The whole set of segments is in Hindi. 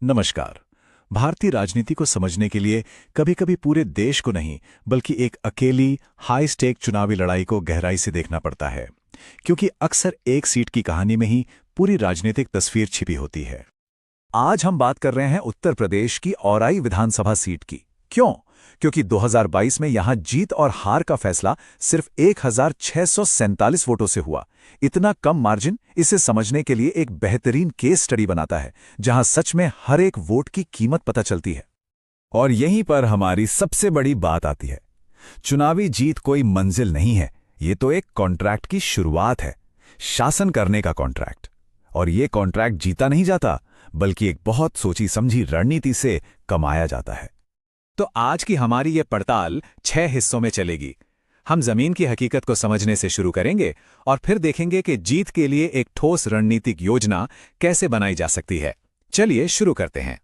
नमस्कार। भारतीय राजनीति को समझने के लिए कभी-कभी पूरे देश को नहीं, बल्कि एक अकेली हाई स्टेक चुनावी लड़ाई को गहराई से देखना पड़ता है, क्योंकि अक्सर एक सीट की कहानी में ही पूरी राजनीतिक तस्वीर छिपी होती है। आज हम बात कर रहे हैं उत्तर प्रदेश की औराई विधानसभा सीट की। क्यों? क्योंकि 2022 में यहां जीत और हार का फैसला सिर्फ 1647 वोटों से हुआ। इतना कम मार्जिन इसे समझने के लिए एक बेहतरीन केस स्टडी बनाता है, जहां सच में हर एक वोट की कीमत पता चलती है। और यहीं पर हमारी सबसे बड़ी बात आती है। चुनावी जीत कोई मंजिल नहीं है, ये तो एक कॉन्ट्रैक्ट की शुरुआत है, शासन करने का कॉन्ट्रैक्ट। और ये कॉन्ट्रैक्ट जीता नहीं जाता, बल्कि एक बहुत सोची समझी रणनीति से कमाया जाता है। तो आज की हमारी ये पड़ताल 6 हिस्सों में चलेगी। हम जमीन की हकीकत को समझने से शुरू करेंगे और फिर देखेंगे कि जीत के लिए एक ठोस रणनीतिक योजना कैसे बनाई जा सकती है। चलिए शुरू करते हैं।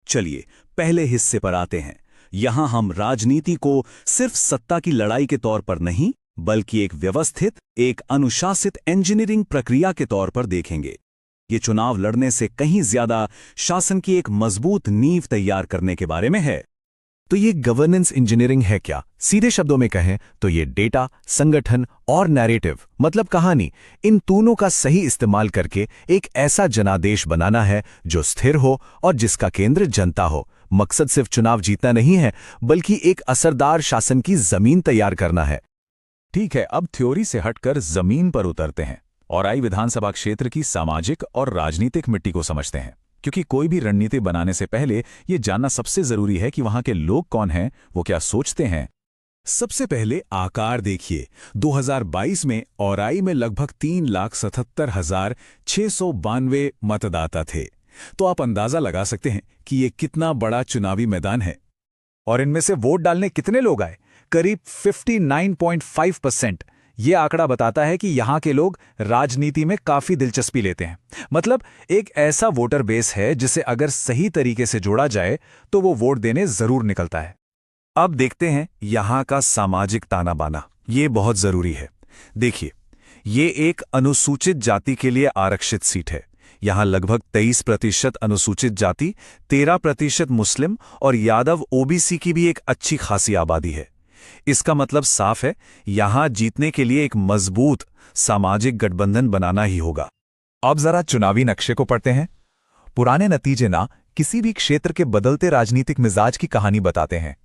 चलिए पहले हिस्से पर आते हैं। यहां हम राजनीति को सिर्फ सत्ता की लड़ाई के तौर पर नहीं, बल्कि एक व्यवस्थित, एक अनुशासित इंजीनियरिंग प्रक्रिया के तौर पर देखेंगे। ये चुनाव लड़ने से कहीं ज्यादा शासन की एक मजबूत नींव तैयार करने के बारे में है। तो ये गवर्नेंस इंजीनियरिंग है क्या? सीधे शब्दों में कहें तो ये डेटा, संगठन और नैरेटिव मतलब कहानी, इन तीनों का सही इस्तेमाल करके एक ऐसा जनादेश बनाना है जो स्थिर हो और जिसका केंद्र जनता हो। मकसद सिर्फ चुनाव जीतना नहीं है, बल्कि एक असरदार शासन की जमीन तैयार करना है। ठीक है, अब थ्योरी से हटकर जमीन पर उतरते हैं। औराई विधानसभा क्षेत्र की सामाजिक और राजनीतिक मिट्टी को समझते हैं, क्योंकि कोई भी रणनीति बनाने से पहले ये जानना सबसे जरूरी है कि वहां के लोग कौन हैं, वो क्या सोचते हैं। सबसे पहले आकार देखिए। 2022 में औराई में लगभग 3,77,692 मतदाता थे। तो आप अंदाजा लगा सकते हैं कि ये कितना बड़ा चुनावी मैदान है। और इनमें से वोट डालने कितने लोग आए? करीब 59.5%। ये आंकड़ा बताता है कि यहाँ के लोग राजनीति में काफी दिलचस्पी लेते हैं। मतलब एक ऐसा वोटर बेस है जिसे अगर सही तरीके से जोड़ा जाए तो वो वोट देने जरूर निकलता है। अब देखते हैं यहाँ का सामाजिक ताना बाना। ये बहुत जरूरी है। देखिए, ये एक अनुसूचित जाति के लिए आरक्षित सीट है। यहाँ लगभग 23% अनुसूचित जाति, 13% मुस्लिम और यादव ओबीसी की भी एक अच्छी खासी आबादी है। इसका मतलब साफ है, यहां जीतने के लिए एक मजबूत सामाजिक गठबंधन बनाना ही होगा। अब जरा चुनावी नक्शे को पढ़ते हैं। पुराने नतीजे ना किसी भी क्षेत्र के बदलते राजनीतिक मिजाज की कहानी बताते हैं।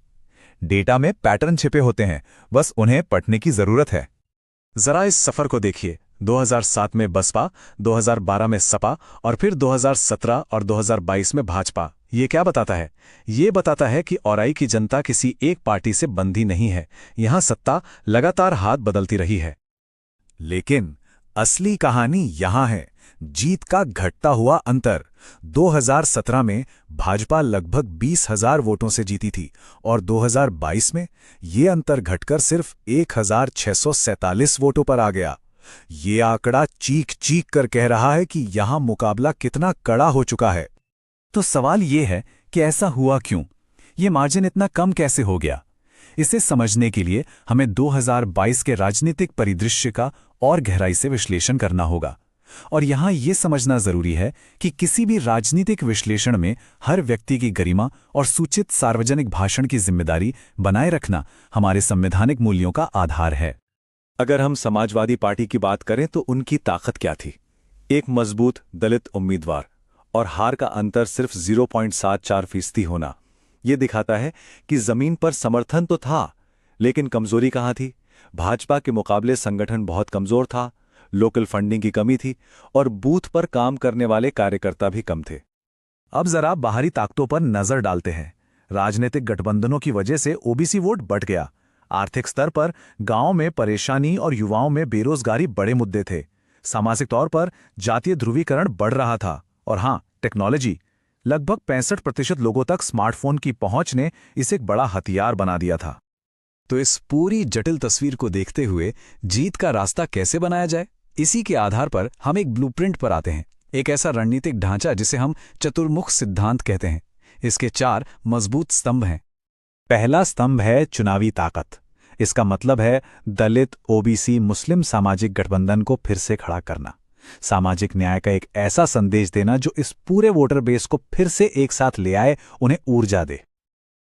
डेटा में पैटर्न छिपे होते हैं, बस उन्हें पढ़ने की जरूरत है। जरा इस सफर को देखिए। 2007 में बसपा, 2012 में सपा और फिर 2017 और 2022 में भाजपा। ये क्या बताता है? ये बताता है कि औराई की जनता किसी एक पार्टी से बंधी नहीं है। यहां सत्ता लगातार हाथ बदलती रही है। लेकिन असली कहानी यहां है, जीत का घटता हुआ अंतर। 2017 में भाजपा लगभग 20,000 वोटों से जीती थी और 2022 में ये अंतर घटकर सिर्फ 1,647 वोटों पर आ गया। ये आंकड़ा चीख चीख कर कह रहा है कि यहां मुकाबला कितना कड़ा हो चुका है। तो सवाल ये है कि ऐसा हुआ क्यों? ये मार्जिन इतना कम कैसे हो गया? इसे समझने के लिए हमें 2022 के राजनीतिक परिदृश्य का और गहराई से विश्लेषण करना होगा। और यहां यह समझना जरूरी है कि किसी भी राजनीतिक विश्लेषण में हर व्यक्ति की गरिमा और सूचित सार्वजनिक भाषण की जिम्मेदारी बनाए रखना हमारे संवैधानिक मूल्यों का आधार है। अगर हम समाजवादी पार्टी की बात करें तो उनकी ताकत क्या थी? एक मजबूत दलित उम्मीदवार और हार का अंतर सिर्फ 0.74% होना। यह दिखाता है कि जमीन पर समर्थन तो था, लेकिन कमजोरी कहां थी? भाजपा के मुकाबले संगठन बहुत कमजोर था, लोकल फंडिंग की कमी थी और बूथ पर काम करने वाले कार्यकर्ता भी कम थे। अब जरा बाहरी ताकतों पर नजर डालते हैं। राजनीतिक गठबंधनों की वजह से ओबीसी वोट बढ़ गया। आर्थिक स्तर पर गांव में परेशानी और युवाओं में बेरोजगारी बड़े मुद्दे थे। सामाजिक तौर पर जातीय ध्रुवीकरण बढ़ रहा था। और हां, टेक्नोलॉजी, लगभग 65% लोगों तक स्मार्टफोन की पहुंच ने इसे एक बड़ा हथियार बना दिया था। तो इस पूरी जटिल तस्वीर को देखते हुए जीत का रास्ता कैसे बनाया जाए, इसी के आधार पर हम एक ब्लूप्रिंट पर आते हैं। एक ऐसा रणनीतिक ढांचा जिसे हम चतुर्मुख सिद्धांत कहते हैं। इसके 4 मजबूत स्तंभ हैं। पहला स्तंभ है चुनावी ताकत। इसका मतलब है दलित, ओबीसी, मुस्लिम सामाजिक गठबंधन को फिर से खड़ा करना। सामाजिक न्याय का एक ऐसा संदेश देना जो इस पूरे वोटर बेस को फिर से एक साथ ले आए, उन्हें ऊर्जा दे।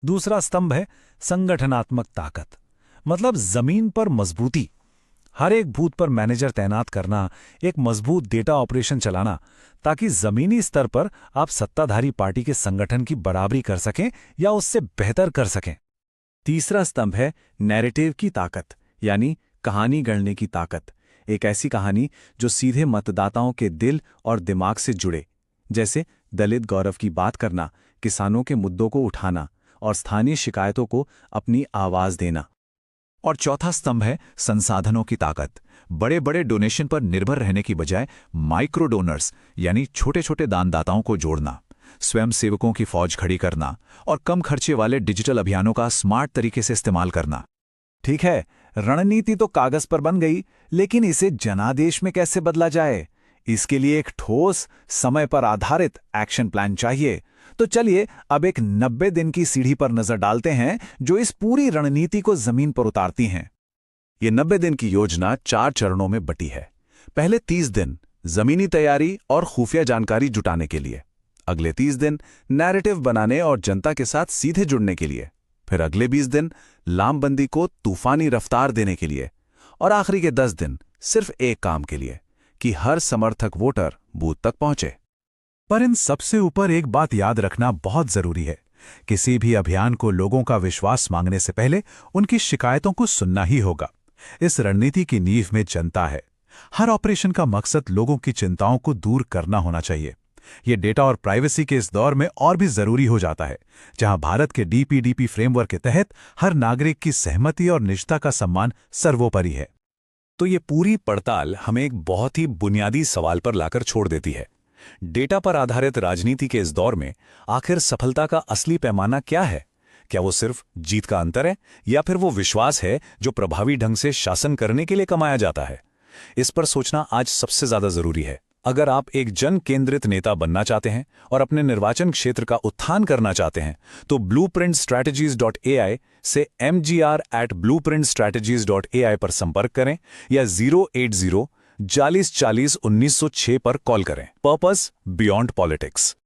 दूसरा स्तंभ है संगठनात्मक ताकत, मतलब जमीन पर मजबूती। हर एक बूथ पर मैनेजर तैनात करना, एक मजबूत डेटा ऑपरेशन चलाना, ताकि जमीनी स्तर पर आप सत्ताधारी पार्टी के संगठन की बराबरी कर सकें या उससे बेहतर कर सकें। तीसरा स्तंभ है नैरेटिव की ताकत, यानी कहानी गढ़ने की ताकत। एक ऐसी कहानी जो सीधे मतदाताओं के दिल और दिमाग से जुड़े, जैसे दलित गौरव की बात करना, किसानों के मुद्दों को उठाना और स्थानीय शिकायतों को अपनी आवाज देना। और चौथा स्तंभ है संसाधनों की ताकत। बड़े बड़े डोनेशन पर निर्भर रहने की बजाय माइक्रो डोनर्स यानी छोटे छोटे दानदाताओं को जोड़ना, स्वयंसेवकों की फौज खड़ी करना और कम खर्चे वाले डिजिटल अभियानों का स्मार्ट तरीके से इस्तेमाल करना। ठीक है, रणनीति तो कागज पर बन गई, लेकिन इसे जनादेश में कैसे बदला जाए? इसके लिए एक ठोस, समय पर आधारित एक्शन प्लान चाहिए। तो चलिए अब एक 90 दिन की सीढ़ी पर नजर डालते हैं जो इस पूरी रणनीति को जमीन पर उतारती हैं। ये 90 दिन की योजना 4 चरणों में बटी है। पहले 30 दिन जमीनी तैयारी और खुफिया जानकारी जुटाने के लिए, अगले 30 दिन नैरेटिव बनाने और जनता के साथ सीधे जुड़ने के लिए, फिर अगले 20 दिन लामबंदी को तूफानी रफ्तार देने के लिए, और आखिरी के 10 दिन सिर्फ एक काम के लिए कि हर समर्थक वोटर बूथ तक पहुंचे। पर इन सबसे ऊपर एक बात याद रखना बहुत जरूरी है। किसी भी अभियान को लोगों का विश्वास मांगने से पहले उनकी शिकायतों को सुनना ही होगा। इस रणनीति की नींव में जनता है। हर ऑपरेशन का मकसद लोगों की चिंताओं को दूर करना होना चाहिए। ये डेटा और प्राइवेसी के इस दौर में और भी जरूरी हो जाता है, जहां भारत के डीपीडीपी फ्रेमवर्क के तहत हर नागरिक की सहमति और निजता का सम्मान सर्वोपरि है। तो ये पूरी पड़ताल हमें एक बहुत ही बुनियादी सवाल पर लाकर छोड़ देती है। डेटा पर आधारित राजनीति के इस दौर में आखिर सफलता का असली पैमाना क्या है? क्या वो सिर्फ जीत का अंतर है, या फिर वो विश्वास है जो प्रभावी ढंग से शासन करने के लिए कमाया जाता है? इस पर सोचना आज सबसे ज्यादा जरूरी है। अगर आप एक जन केंद्रित नेता बनना चाहते हैं और अपने निर्वाचन क्षेत्र का उत्थान करना चाहते हैं, तो blueprintstrategies.ai से mgr@blueprintstrategies.ai पर संपर्क करें या 080 40 40 1906 पर कॉल करें। Purpose beyond politics.